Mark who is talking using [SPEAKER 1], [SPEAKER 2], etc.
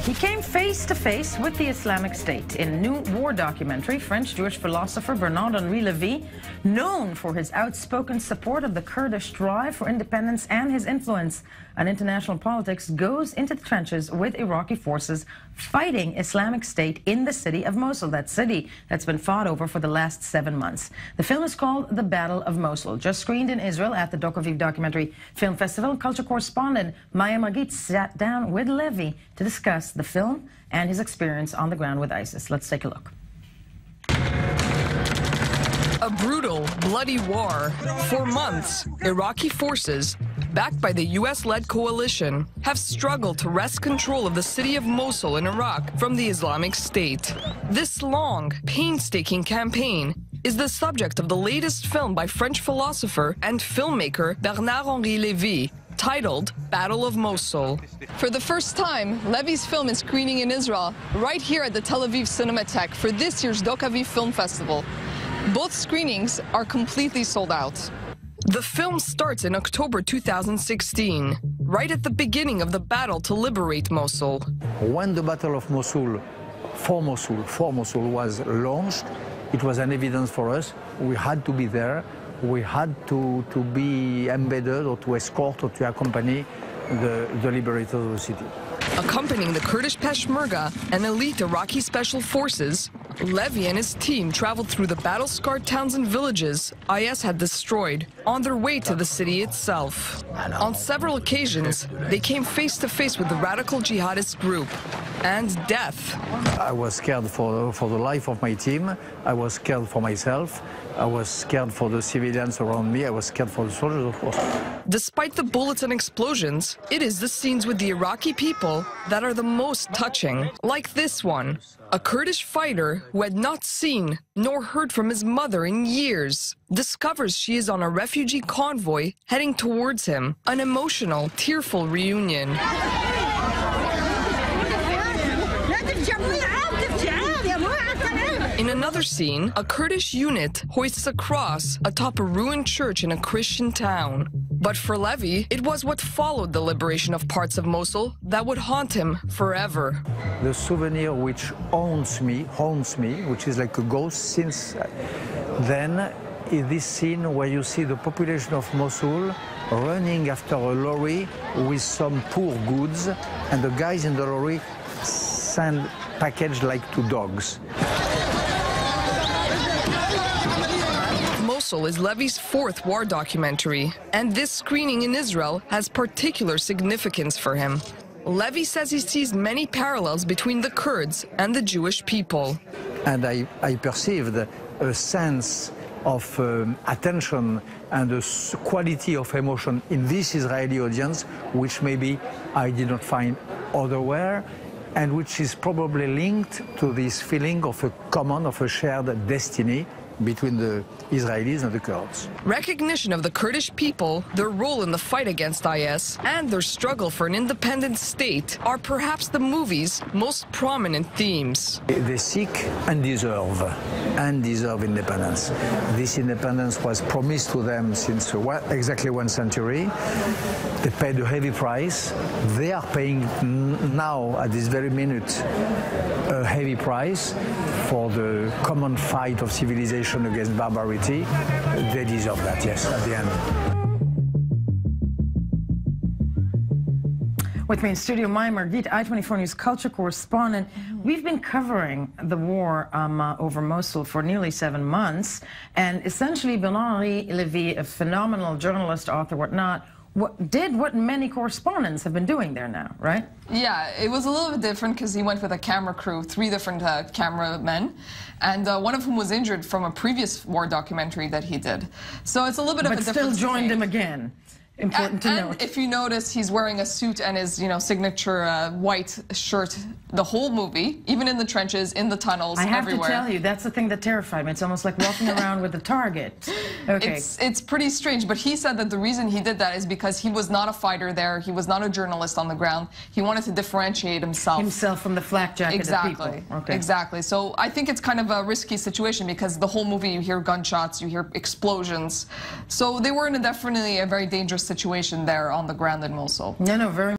[SPEAKER 1] He came face to face with the Islamic State. In new war documentary, French-Jewish philosopher Bernard-Henri Levy, known for his outspoken support of the Kurdish drive for independence and his influence on international politics, goes into the trenches with Iraqi forces fighting Islamic State in the city of Mosul, that city that's been fought over for the last 7 months. The film is called The Battle of Mosul, just screened in Israel at the Docaviv Documentary Film Festival. Culture Correspondent Maya Margit sat down with Levy to discuss the film and his experience on the ground with ISIS. Let's take a look.
[SPEAKER 2] A brutal, bloody war. For months, Iraqi forces, backed by the U.S.-led coalition, have struggled to wrest control of the city of Mosul in Iraq from the Islamic State. This long, painstaking campaign is the subject of the latest film by French philosopher and filmmaker Bernard-Henri Levy, titled Battle of Mosul. For the first time, Levy's film is screening in Israel, right here at the Tel Aviv Cinematheque for this year's Docaviv Film Festival. Both screenings are completely sold out. The film starts in October 2016, right at the beginning of the battle to liberate Mosul.
[SPEAKER 3] When the Battle of Mosul, for Mosul was launched, it was an evidence for us. We had to be there. We had to be embedded or to escort or to accompany the liberators of the city.
[SPEAKER 2] Accompanying the Kurdish Peshmerga and elite Iraqi special forces, Levy and his team traveled through the battle-scarred towns and villages IS had destroyed on their way to the city itself. On several occasions, they came face to face with the radical jihadist group and death.
[SPEAKER 3] I was scared for the life of my team. I was scared for myself. I was scared for the civilians around me. I was scared for the soldiers, of course.
[SPEAKER 2] Despite the bullets and explosions, it is the scenes with the Iraqi people that are the most touching. Like this one, a Kurdish fighter who had not seen nor heard from his mother in years discovers she is on a refugee convoy heading towards him. An emotional, tearful reunion. In another scene, a Kurdish unit hoists a cross atop a ruined church in a Christian town. But for Levy, it was what followed the liberation of parts of Mosul that would haunt him forever.
[SPEAKER 3] The souvenir which haunts me, which is like a ghost since then, is this scene where you see the population of Mosul running after a lorry with some poor goods, and the guys in the lorry send packaged like to dogs.
[SPEAKER 2] Mosul is Levy's fourth war documentary, and this screening in Israel has particular significance for him. Levy says he sees many parallels between the Kurds and the Jewish people.
[SPEAKER 3] And I perceived a sense of attention and a quality of emotion in this Israeli audience, which maybe I did not find otherwhere, and which is probably linked to this feeling of a shared destiny between the Israelis and the Kurds.
[SPEAKER 2] Recognition of the Kurdish people, their role in the fight against IS, and their struggle for an independent state are perhaps the movie's most prominent themes.
[SPEAKER 3] They seek and deserve independence. This independence was promised to them since exactly 1 century. They paid a heavy price. They are paying now, at this very minute, a heavy price for the common fight of civilization against barbarity. They deserve that, yes, at the end.
[SPEAKER 1] With me in studio, Maya Margit, I-24 News culture correspondent. We've been covering the war over Mosul for nearly 7 months, and essentially Bernard-Henri Levy, a phenomenal journalist, author, whatnot, did what many correspondents have been doing there now, right?
[SPEAKER 4] Yeah, it was a little bit different because he went with a camera crew, 3 different cameramen, and one of whom was injured from a previous war documentary that he did. So it's a little bit of a difference.
[SPEAKER 1] But still joined him again. Important to note.
[SPEAKER 4] If you notice, he's wearing a suit and his, signature white shirt the whole movie, even in the trenches, in the tunnels, everywhere.
[SPEAKER 1] I have to tell you, that's the thing that terrified me. It's almost like walking around with a target. Okay.
[SPEAKER 4] It's pretty strange, but he said that the reason he did that is because he was not a fighter there. He was not a journalist on the ground. He wanted to differentiate himself.
[SPEAKER 1] Himself from the flak jacket of people. Okay.
[SPEAKER 4] Exactly. So I think it's kind of a risky situation because the whole movie you hear gunshots, you hear explosions. So they were in definitely a very dangerous situation there on the ground in Mosul.
[SPEAKER 1] No, very